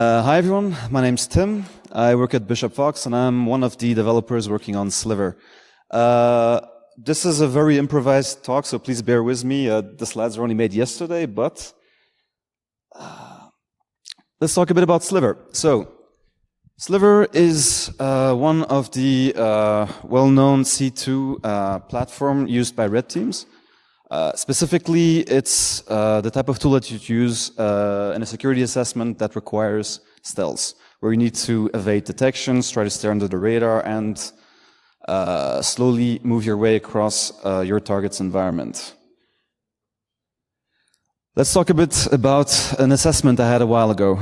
Hi everyone, my name's Tim. I work at Bishop Fox and I'm one of the developers working on Sliver. This is a very improvised talk, so please bear with me. The slides were only made yesterday, but let's talk a bit about Sliver. So, Sliver is one of the well-known C2 platform used by red teams. Specifically, it's the type of tool that you use in a security assessment that requires stealth, where you need to evade detections, try to stay under the radar, and slowly move your way across your target's environment. Let's talk a bit about an assessment I had a while ago.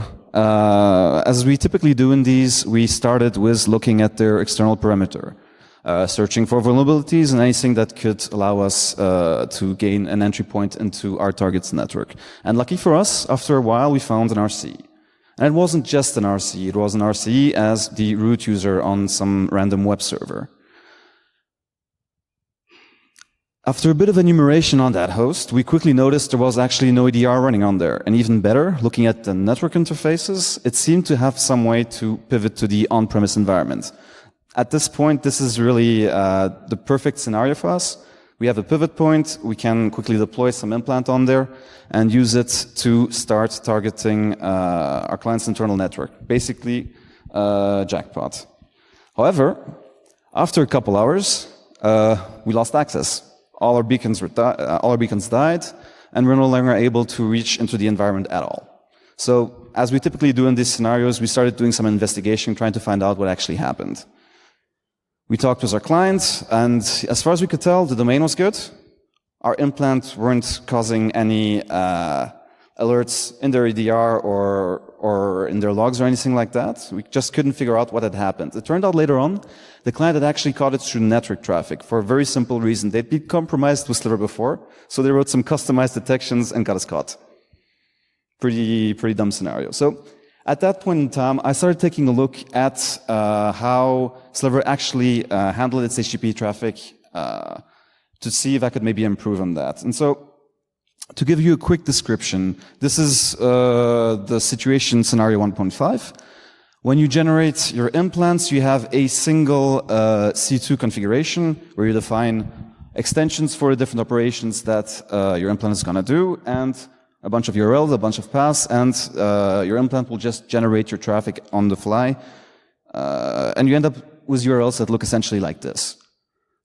As we typically do in these, we started with looking at their external perimeter. Searching for vulnerabilities and anything that could allow us to gain an entry point into our target's network. And lucky for us, after a while, we found an RC. And it wasn't just an RC, it was an RC as the root user on some random web server. After a bit of enumeration on that host, we quickly noticed there was actually no EDR running on there. And even better, looking at the network interfaces, it seemed to have some way to pivot to the on-premise environment. At this point, this is really the perfect scenario for us. We have a pivot point, we can quickly deploy some implant on there and use it to start targeting our client's internal network. Basically, jackpot. However, after a couple hours, we lost access. All our beacons died, and we're no longer able to reach into the environment at all. So, as we typically do in these scenarios, we started doing some investigation, trying to find out what actually happened. We talked with our clients, and as far as we could tell, the domain was good. Our implants weren't causing any alerts in their EDR or in their logs or anything like that. We just couldn't figure out what had happened. It turned out later on, the client had actually caught it through network traffic for a very simple reason. They'd been compromised with Sliver before, so they wrote some customized detections and got us caught. Pretty dumb scenario. So, at that point in time, I started taking a look at how Sliver actually handled its HTTP traffic to see if I could maybe improve on that. And so, to give you a quick description, this is the situation scenario 1.5. When you generate your implants, you have a single C2 configuration where you define extensions for the different operations that your implant is going to do, and a bunch of URLs, a bunch of paths, and your implant will just generate your traffic on the fly. And you end up with URLs that look essentially like this.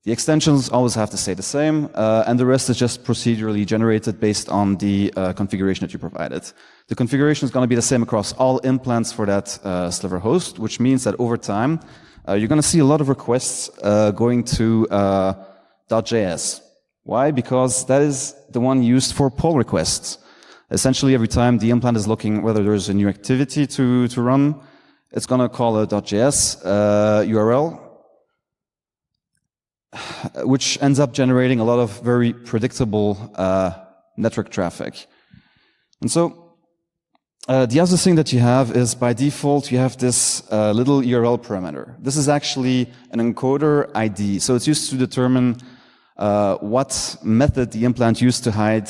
The extensions always have to stay the same, and the rest is just procedurally generated based on the configuration that you provided. The configuration is going to be the same across all implants for that Sliver host, which means that over time, you're going to see a lot of requests going to .js. Why? Because that is the one used for pull requests. Essentially, every time the implant is looking whether there's a new activity to run, it's going to call a .js URL, which ends up generating a lot of very predictable network traffic. And so, the other thing that you have is, by default, you have this little URL parameter. This is actually an encoder ID, so it's used to determine what method the implant used to hide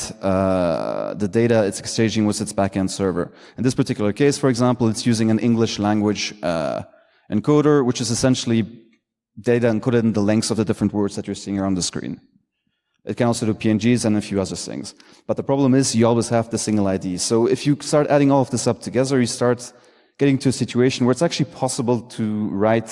the data it's exchanging with its backend server. In this particular case, for example, it's using an English language encoder, which is essentially data encoded in the lengths of the different words that you're seeing here on the screen. It can also do PNGs and a few other things. But the problem is you always have the single ID. So if you start adding all of this up together, you start getting to a situation where it's actually possible to write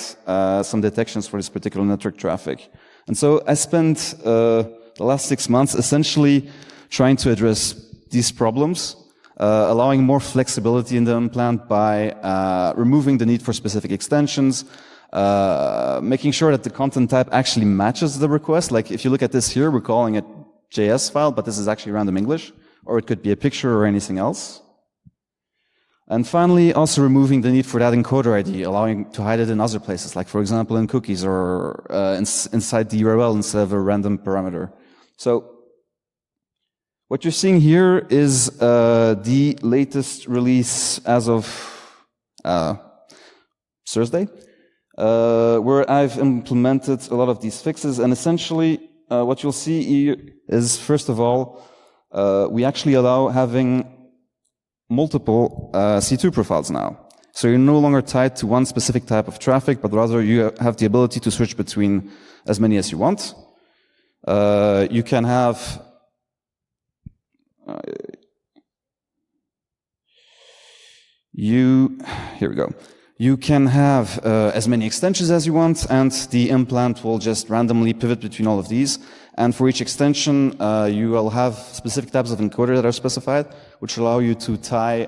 some detections for this particular network traffic. And so I spent the last 6 months essentially trying to address these problems, allowing more flexibility in the implant by removing the need for specific extensions, making sure that the content type actually matches the request. Like if you look at this here, we're calling it JS file, but this is actually random English, or it could be a picture or anything else. And finally, also removing the need for that encoder ID, allowing to hide it in other places, like for example in cookies or inside the URL instead of a random parameter. So what you're seeing here is the latest release as of Thursday, where I've implemented a lot of these fixes. And essentially, what you'll see here is, first of all, we actually allow having multiple C2 profiles now. So you're no longer tied to one specific type of traffic, but rather you have the ability to switch between as many as you want. You can have here we go. You can have as many extensions as you want, and the implant will just randomly pivot between all of these. And for each extension, you will have specific types of encoder that are specified, which allow you to tie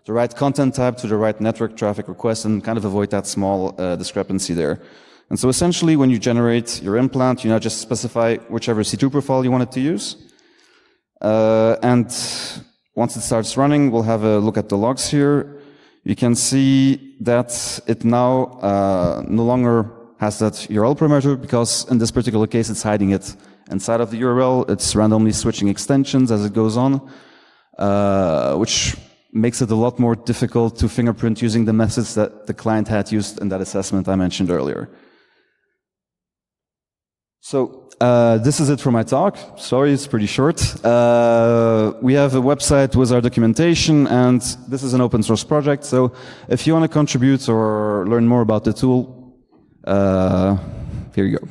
the right content type to the right network traffic request and kind of avoid that small discrepancy there. And so essentially, when you generate your implant, you now just specify whichever C2 profile you want it to use. And once it starts running, we'll have a look at the logs here. You can see that it now no longer has that URL parameter, because in this particular case, it's hiding it inside of the URL. It's randomly switching extensions as it goes on, which makes it a lot more difficult to fingerprint using the methods that the client had used in that assessment I mentioned earlier. So this is it for my talk. Sorry, it's pretty short. We have a website with our documentation, and this is an open source project. So if you want to contribute or learn more about the tool, here you go.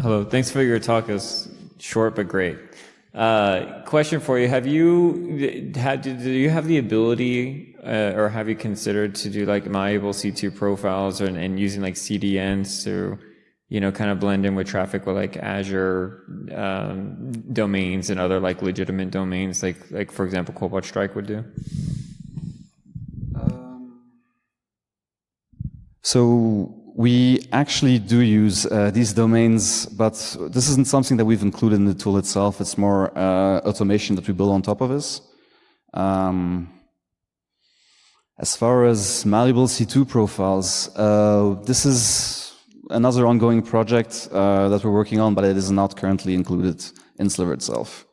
Hello, thanks for your talk. It was short but great. Question for you: do you have the ability, or have you considered to do like malleable C2 profiles and using like CDNs to, kind of blend in with traffic with like Azure domains and other like legitimate domains, like for example, Cobalt Strike would do? So we actually do use these domains, but this isn't something that we've included in the tool itself. It's more automation that we build on top of this. As far as malleable C2 profiles, this is another ongoing project that we're working on, but it is not currently included in Sliver itself.